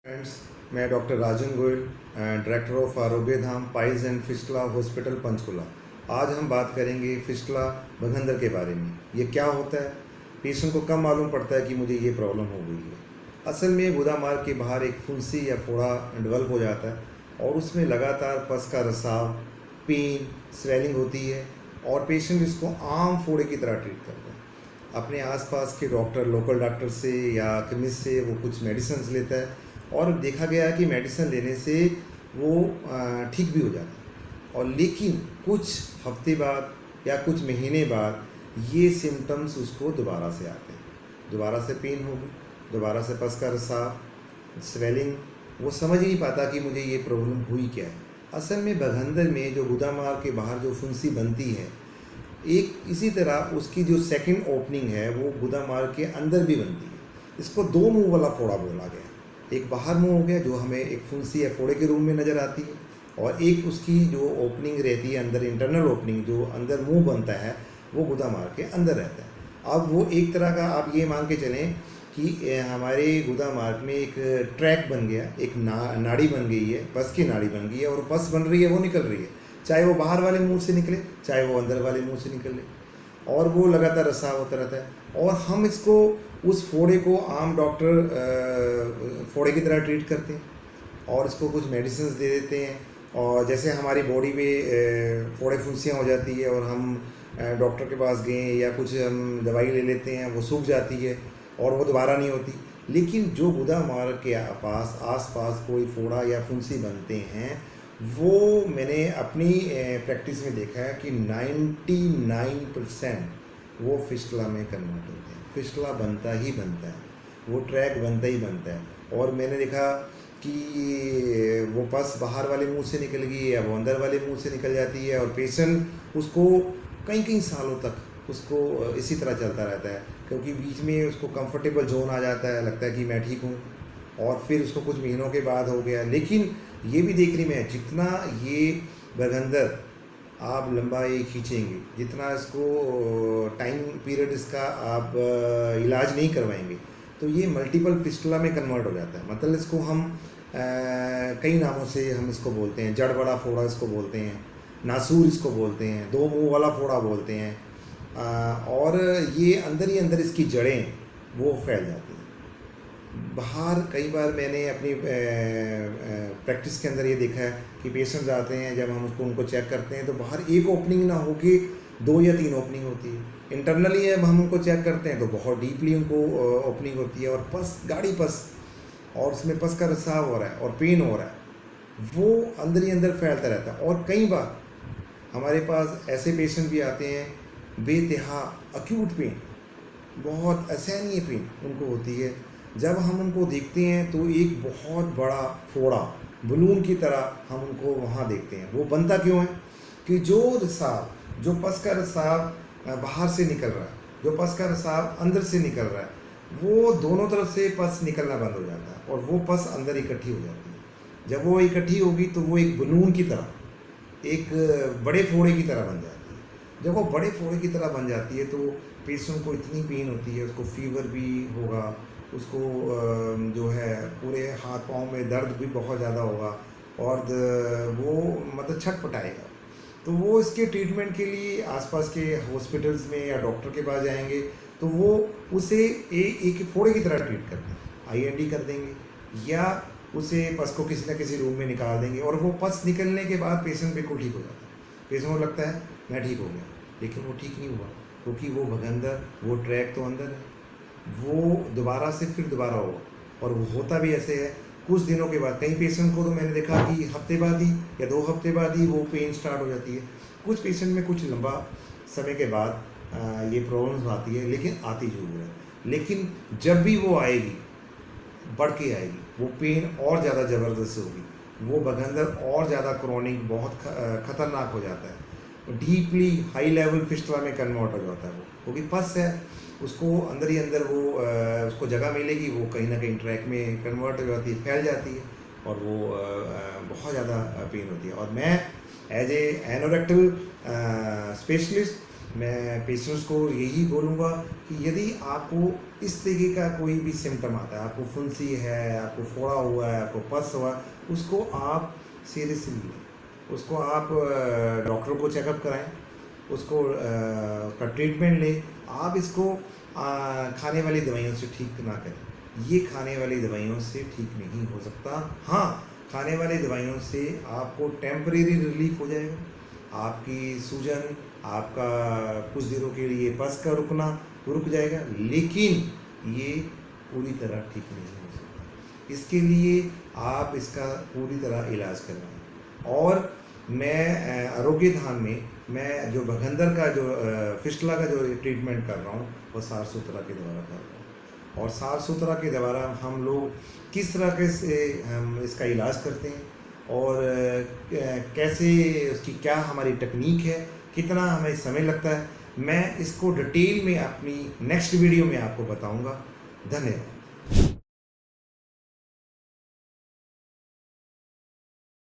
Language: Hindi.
फ्रेंड्स, मैं doctor Rajan Goyal, director of Arogya Dham piles and fistula hospital Panchkula. आज हम बात करेंगे फिस्टुला बघंदर के बारे में। ये क्या होता है, पेशेंट को कब मालूम पड़ता है कि मुझे ये प्रॉब्लम हो गई है। असल में गुदा मार्ग के बाहर एक फुंसी या फोड़ा डेवलप हो जाता है और उसमें लगातार पस का रिसाव, पेन, स्वेलिंग होती है और पेशेंट इसको आम फोड़े की तरह ट्रीट करता है। अपने आसपास के डॉक्टर, लोकल डॉक्टर से या केमिस्ट से वो कुछ मेडिसिन लेता है और देखा गया है कि मेडिसिन लेने से वो ठीक भी हो जाता है। और लेकिन कुछ हफ्ते बाद या कुछ महीने बाद ये सिम्टम्स उसको दोबारा से आते हैं। दोबारा से पेन होगी, दोबारा से पस का रिसाव, स्वेलिंग। वो समझ ही नहीं पाता कि मुझे ये प्रॉब्लम हुई क्या है। असल में बघंदर में जो गुदा मार्ग के बाहर जो फुंसी बनती है, एक इसी तरह उसकी जो सेकंड ओपनिंग है वो गुदा मार्ग के अंदर भी बनती है। इसको दो मुंह वाला फोड़ा बोला गया है। एक बाहर मुंह हो गया जो हमें एक फुंसी या फोड़े के रूप में नज़र आती है, और एक उसकी जो ओपनिंग रहती है अंदर, इंटरनल ओपनिंग जो अंदर मुंह बनता है, वो गुदा मार्ग के अंदर रहता है। अब वो एक तरह का आप ये मान के चलें कि हमारे गुदा मार्ग में एक ट्रैक बन गया, एक नाड़ी बन गई है, पस की नाड़ी बन गई है, और पस बन रही है, वो निकल रही है, चाहे वो बाहर वाले मुंह से निकले चाहे वो अंदर वाले मुंह से निकले, और वो लगातार रिसाव होता रहता है। और हम इसको, उस फोड़े को आम डॉक्टर फोड़े की तरह ट्रीट करते हैं और इसको कुछ मेडिसिन दे देते हैं। और जैसे हमारी बॉडी में फोड़े फुंसियाँ हो जाती है और हम डॉक्टर के पास गए या कुछ हम दवाई ले लेते हैं, वो सूख जाती है और वो दोबारा नहीं होती। लेकिन जो गुदा मार्ग के आस पास कोई फोड़ा या फुंसी बनते हैं, वो मैंने अपनी प्रैक्टिस में देखा है कि 99% वो फिस्टुला में कन्वर्ट होते हैं। फिस्टुला बनता ही बनता है, वो ट्रैक बनता ही बनता है। और मैंने देखा कि वो पस बाहर वाले मुंह से निकल गई या वो अंदर वाले मुंह से निकल जाती है, और पेशेंट उसको कई कई सालों तक उसको इसी तरह चलता रहता है, क्योंकि बीच में उसको कंफर्टेबल जोन आ जाता है, लगता है कि मैं ठीक हूँ, और फिर उसको कुछ महीनों के बाद हो गया। लेकिन ये भी देखने में है, जितना ये बघंदर आप लंबाई खींचेंगे, जितना इसको टाइम पीरियड इसका आप इलाज नहीं करवाएंगे, तो ये मल्टीपल फिस्टुला में कन्वर्ट हो जाता है। मतलब इसको हम कई नामों से हम इसको बोलते हैं। जड़ बड़ा फोड़ा इसको बोलते हैं, नासूर इसको बोलते हैं, दो मुंह वाला फोड़ा बोलते हैं। और ये अंदर ही अंदर इसकी जड़ें वो फैल जाती हैं। बाहर कई बार मैंने अपनी प्रैक्टिस के अंदर ये देखा है कि पेशेंट्स आते हैं, जब हम उनको चेक करते हैं तो बाहर एक ओपनिंग ना हो के 2 या 3 ओपनिंग होती है। इंटरनली जब हम उनको चेक करते हैं तो बहुत डीपली उनको ओपनिंग होती है, और पस, गाढ़ी पस, और उसमें पस का रिसाव हो रहा है और पेन हो रहा है, वो अंदर ही अंदर फैलता रहता है। और कई बार हमारे पास ऐसे पेशेंट भी आते हैं, बेतहा अक्यूट पेन, बहुत असहनीय पेन उनको होती है। जब हम उनको देखते हैं तो एक बहुत बड़ा फोड़ा बलून की तरह हम उनको वहाँ देखते हैं। वो बनता क्यों है कि जो रिसाव, जो पस का रिसाव बाहर से निकल रहा है, जो पस का रिसाव अंदर से निकल रहा है, वो दोनों तरफ से पस निकलना बंद हो जाता है और वो पस अंदर इकट्ठी हो जाती है। जब वो इकट्ठी होगी तो वो एक बलून की तरह, एक बड़े फोड़े की तरह बन जाती है। जब वो बड़े फोड़े की तरह बन जाती है तो पेशेंट को इतनी पेन होती है, उसको फीवर भी होगा, उसको जो है पूरे हाथ पाँव में दर्द भी बहुत ज़्यादा होगा, और वो मतलब छटपटाएगा। तो वो इसके ट्रीटमेंट के लिए आसपास के हॉस्पिटल्स में या डॉक्टर के पास जाएंगे, तो वो उसे एक फोड़े की तरह ट्रीट करते हैं। आईएनडी कर देंगे या उसे पस को किसी न किसी रूम में निकाल देंगे, और वो पस निकलने के बाद पेशेंट बिल्कुल ठीक हो जाता है। पेशेंट को लगता है मैं ठीक हो गया, लेकिन वो ठीक नहीं हुआ, क्योंकि वो बघंदर, वो ट्रैक तो अंदर है, वो दोबारा से फिर दोबारा होगा। और वो होता भी ऐसे है कुछ दिनों के बाद। कई पेशेंट को तो मैंने देखा कि हफ्ते बाद ही या 2 हफ्ते बाद ही वो पेन स्टार्ट हो जाती है। कुछ पेशेंट में कुछ लंबा समय के बाद ये प्रॉब्लम्स आती है, लेकिन आती जरूर है। लेकिन जब भी वो आएगी, बढ़ के आएगी, वो पेन और ज़्यादा ज़बरदस्त होगी, वो बघंदर और ज़्यादा क्रॉनिक, बहुत ख़तरनाक हो जाता है, डीपली हाई लेवल फिस्टुला में कन्वर्ट हो जाता है वो, क्योंकि पस है, उसको अंदर ही अंदर वो उसको जगह मिलेगी, वो कहीं ना कहीं ट्रैक में कन्वर्ट हो जाती है, फैल जाती है, और वो बहुत ज़्यादा पेन होती है। और मैं एज ए एनोरेक्टल स्पेशलिस्ट मैं पेशेंट्स को यही बोलूँगा कि यदि आपको इस तरीके का कोई भी सिम्टम आता है, आपको फुंसी है, आपको फोड़ा हुआ है, आपको पस हुआ है, उसको आप सीरियसली लें, उसको आप डॉक्टर को चेकअप कराएं, उसको का ट्रीटमेंट लें। आप इसको खाने वाली दवाइयों से ठीक ना करें, ये खाने वाली दवाइयों से ठीक नहीं हो सकता। हाँ, खाने वाली दवाइयों से आपको टेम्परेरी रिलीफ हो जाएगा, आपकी सूजन, आपका कुछ दिनों के लिए पस का रुकना रुक जाएगा, लेकिन ये पूरी तरह ठीक नहीं हो सकता। इसके लिए आप इसका पूरी तरह इलाज करवाएं। और मैं आरोग्य धाम में मैं जो भगंदर का जो फिस्टुला का जो ट्रीटमेंट कर रहा हूँ वो साफ सुथरा के द्वारा कर रहा हूँ। और साफ सुथरा के द्वारा हम लोग किस तरह से हम इसका इलाज करते हैं और कैसे उसकी क्या हमारी टेक्निक है, कितना हमें समय लगता है, मैं इसको डिटेल में अपनी नेक्स्ट वीडियो में आपको बताऊंगा। धन्यवाद।